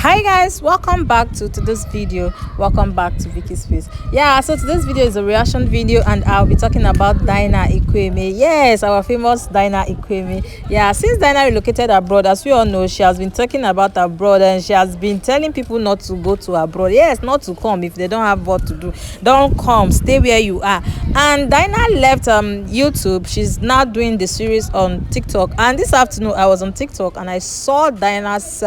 Hi guys, welcome back to today's video. Welcome back to Vicky's Face. Yeah, so today's video is a reaction video and I'll be talking about Dyna Ekwueme. Yes, our famous Dyna Ekwueme. Yeah, since Dyna relocated abroad, as we all know, she has been talking about abroad and she has been telling people not to go to abroad. Yes, not to come if they don't have what to do. Don't come, stay where you are. And Dyna left YouTube. She's now doing the series on TikTok. And this afternoon I was on TikTok and I saw Dyna's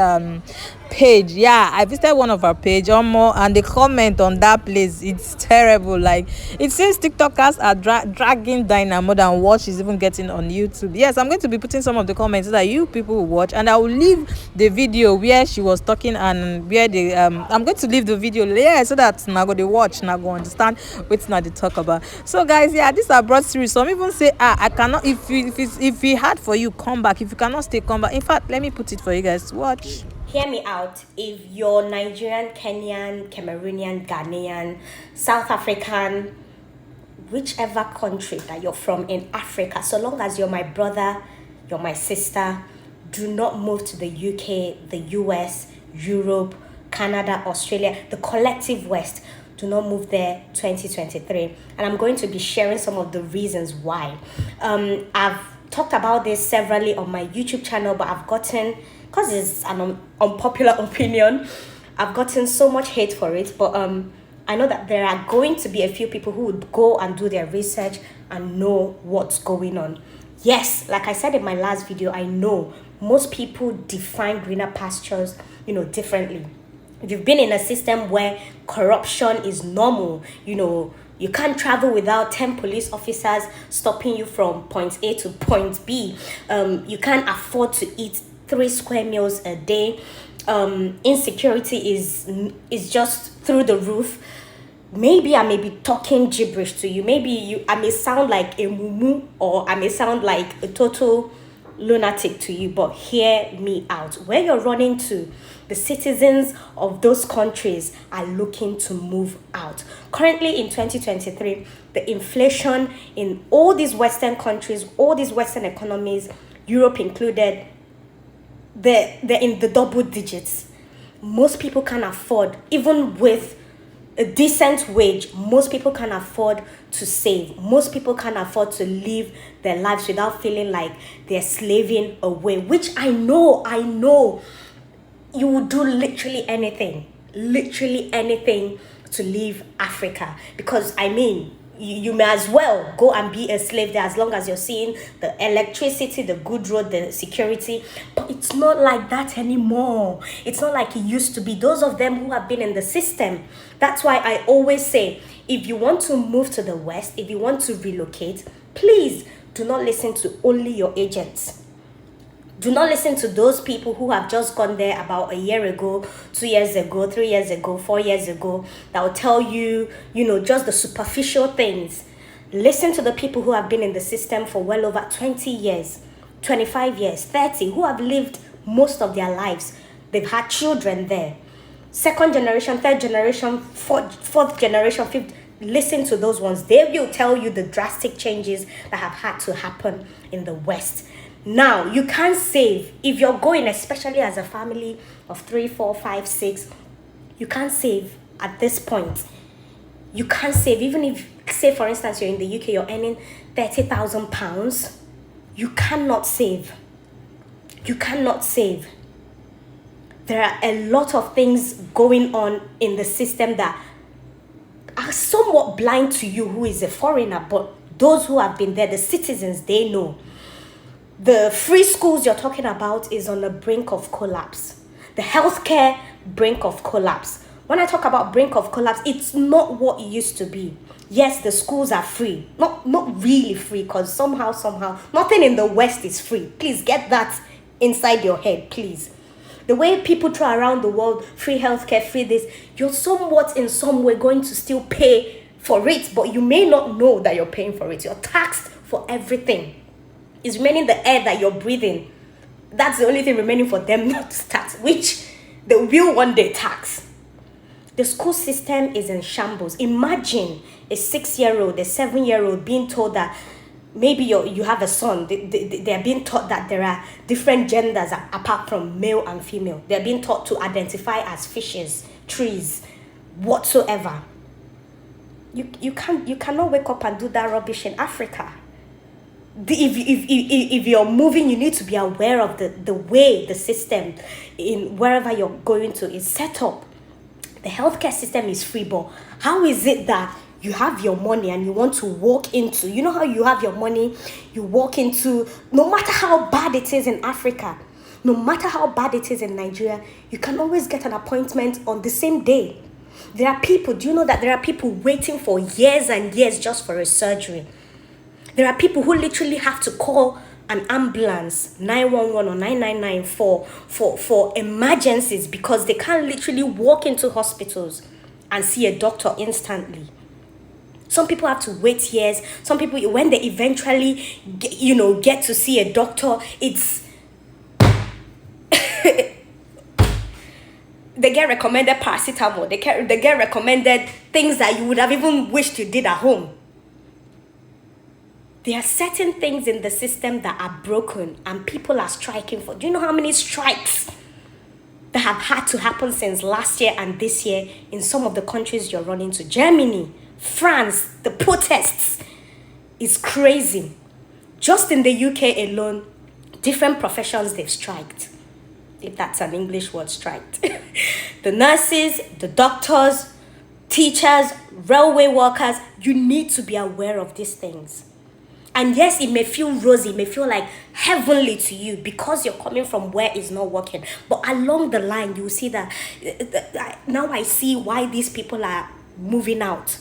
page. Yeah, I visited one of her page and the comment on that place, it's terrible. Like, it seems TikTokers are dragging Dyna more than what she's even getting on YouTube. Yes, I'm going to be putting some of the comments so that you people will watch, and I will leave the video where she was talking and where the I'm going to leave the video, yeah, so that now go they watch, now go understand what now they talk about. So guys, yeah, this is a broad series. Some even say I cannot, if it hard for you, come back. If you cannot stay, come back. In fact, let me put it for you guys to watch. Hear me out. If you're Nigerian, Kenyan, Cameroonian, Ghanaian, South African, whichever country that you're from in Africa, so long as you're my brother, you're my sister, do not move to the UK, the US, Europe, Canada, Australia, the collective West. Do not move there 2023. And I'm going to be sharing some of the reasons why. I've talked about this severally on my YouTube channel, but I've gotten, because it's an unpopular opinion, I've gotten so much hate for it. But I know that there are going to be a few people who would go and do their research and know what's going on. Yes, like I said in my last video, I know most people define greener pastures, differently. If you've been in a system where corruption is normal, you can't travel without 10 police officers stopping you from point A to point B. You can't afford to eat 3 square meals a day. Insecurity is just through the roof. Maybe I may be talking gibberish to you. I may sound like a mumu, or I may sound like a total lunatic to you, but hear me out. Where you're running to, the citizens of those countries are looking to move out. Currently in 2023, the inflation in all these Western countries, all these Western economies, Europe included, they're in the double digits. Most people can afford, even with a decent wage, most people can afford to save. Most people can afford to live their lives without feeling like they're slaving away, which I know you would do literally anything to leave Africa, because you may as well go and be a slave there, as long as you're seeing the electricity, the good road, the security. But it's not like that anymore. It's not like it used to be. Those of them who have been in the system, that's why I always say, if you want to move to the West, if you want to relocate, please do not listen to only your agents. Do not listen to those people who have just gone there about a year ago, 2 years ago, 3 years ago, 4 years ago, that will tell you, just the superficial things. Listen to the people who have been in the system for well over 20 years, 25 years, 30, who have lived most of their lives. They've had children there. Second generation, third generation, fourth generation, fifth. Listen to those ones. They will tell you the drastic changes that have had to happen in the West. Now, you can't save. If you're going, especially as a family of 3, 4, 5, 6, you can't save at this point. You can't save. Even if, say for instance, you're in the UK, you're earning £30,000, you cannot save. You cannot save. There are a lot of things going on in the system that are somewhat blind to you who is a foreigner, but those who have been there, the citizens, they know. The free schools you're talking about is on the brink of collapse. The healthcare brink of collapse. When I talk about brink of collapse, it's not what it used to be. Yes, the schools are free. Not really free, because somehow, nothing in the West is free. Please get that inside your head, please. The way people try around the world, free healthcare, free this, you're somewhat in some way going to still pay for it, but you may not know that you're paying for it. You're taxed for everything. It's remaining the air that you're breathing. That's the only thing remaining for them not to tax, which they will one day tax. The school system is in shambles. Imagine a 6-year-old, a 7-year-old being told that maybe you have a son. They're being taught that there are different genders apart from male and female. They're being taught to identify as fishes, trees, whatsoever. You cannot wake up and do that rubbish in Africa. If you're moving, you need to be aware of the way the system in wherever you're going to is set up. The healthcare system is free, but how is it that you have your money and you want to walk into, you know how you have your money, you walk into, no matter how bad it is in Africa, no matter how bad it is in Nigeria, you can always get an appointment on the same day. There are people, do you know that there are people waiting for years and years just for a surgery? There are people who literally have to call an ambulance, 911 or 999 for emergencies because they can't literally walk into hospitals and see a doctor instantly. Some people have to wait years. Some people, when they eventually get to see a doctor, it's they get recommended paracetamol. They get recommended things that you would have even wished you did at home. There are certain things in the system that are broken and people are striking for. Do you know how many strikes that have had to happen since last year and this year in some of the countries you're running to? Germany, France, the protests is crazy. Just in the UK alone, different professions they've striked. If that's an English word, striked. The nurses, the doctors, teachers, railway workers, you need to be aware of these things. And yes, it may feel rosy, it may feel like heavenly to you because you're coming from where it's not working. But along the line, you will see that now I see why these people are moving out.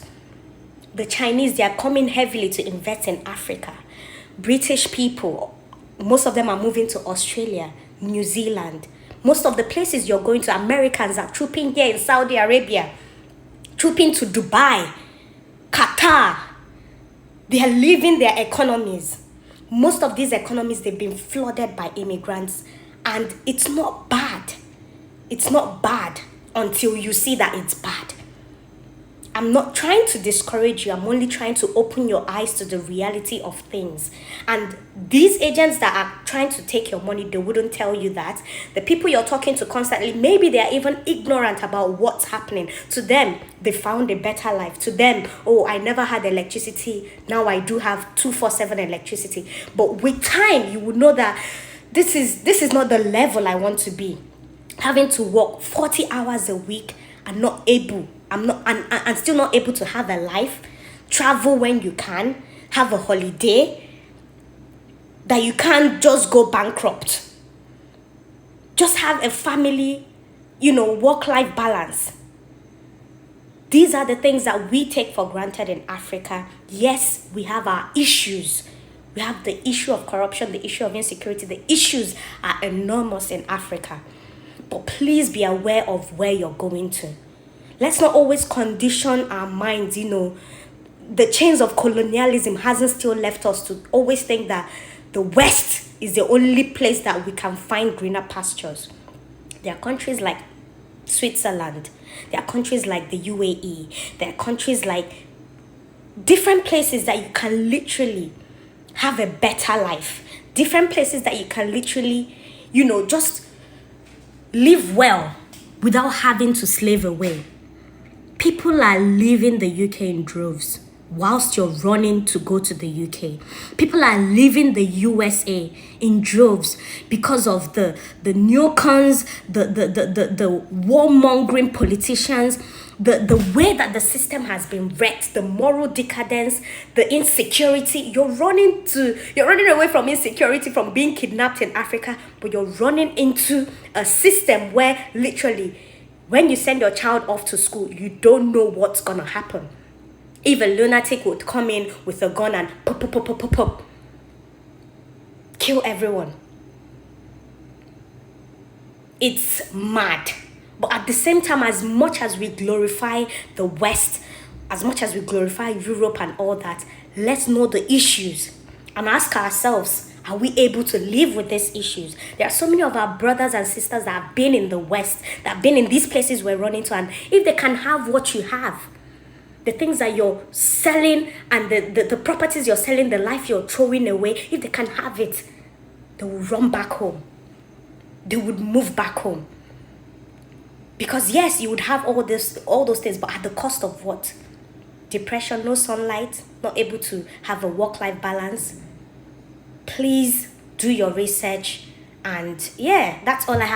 The Chinese, they are coming heavily to invest in Africa. British people, most of them are moving to Australia, New Zealand. Most of the places you're going to, Americans are trooping here in Saudi Arabia, trooping to Dubai, Qatar. They are leaving their economies. Most of these economies, they've been flooded by immigrants. And it's not bad. It's not bad until you see that it's bad. I'm not trying to discourage you. I'm only trying to open your eyes to the reality of things. And these agents that are trying to take your money, they wouldn't tell you that. The people you're talking to constantly, maybe they are even ignorant about what's happening. To them, they found a better life. To them, oh, I never had electricity. Now I do have 24/7 electricity. But with time, you will know that this is not the level I want to be. Having to work 40 hours a week and I'm still not able to have a life, travel when you can, have a holiday, that you can't just go bankrupt. Just have a family, work-life balance. These are the things that we take for granted in Africa. Yes, we have our issues. We have the issue of corruption, the issue of insecurity. The issues are enormous in Africa. But please be aware of where you're going to. Let's not always condition our minds, The chains of colonialism hasn't still left us to always think that the West is the only place that we can find greener pastures. There are countries like Switzerland. There are countries like the UAE. There are countries like different places that you can literally have a better life. Different places that you can literally, just live well without having to slave away. People are leaving the UK in droves whilst you're running to go to the UK. People are leaving the USA in droves because of the neocons, the warmongering politicians, the way that the system has been wrecked, the moral decadence, the insecurity. You're running away from insecurity, from being kidnapped in Africa, but you're running into a system where literally when you send your child off to school, you don't know what's going to happen. If a lunatic would come in with a gun and pop, kill everyone. It's mad. But at the same time, as much as we glorify the West, as much as we glorify Europe and all that, let's know the issues and ask ourselves, are we able to live with these issues? There are so many of our brothers and sisters that have been in the West, that have been in these places we're running to, and if they can have what you have, the things that you're selling and the properties you're selling, the life you're throwing away, if they can have it, they will run back home. They would move back home. Because yes, you would have all those things, but at the cost of what? Depression, no sunlight, not able to have a work-life balance. Please do your research. And yeah, that's all I have.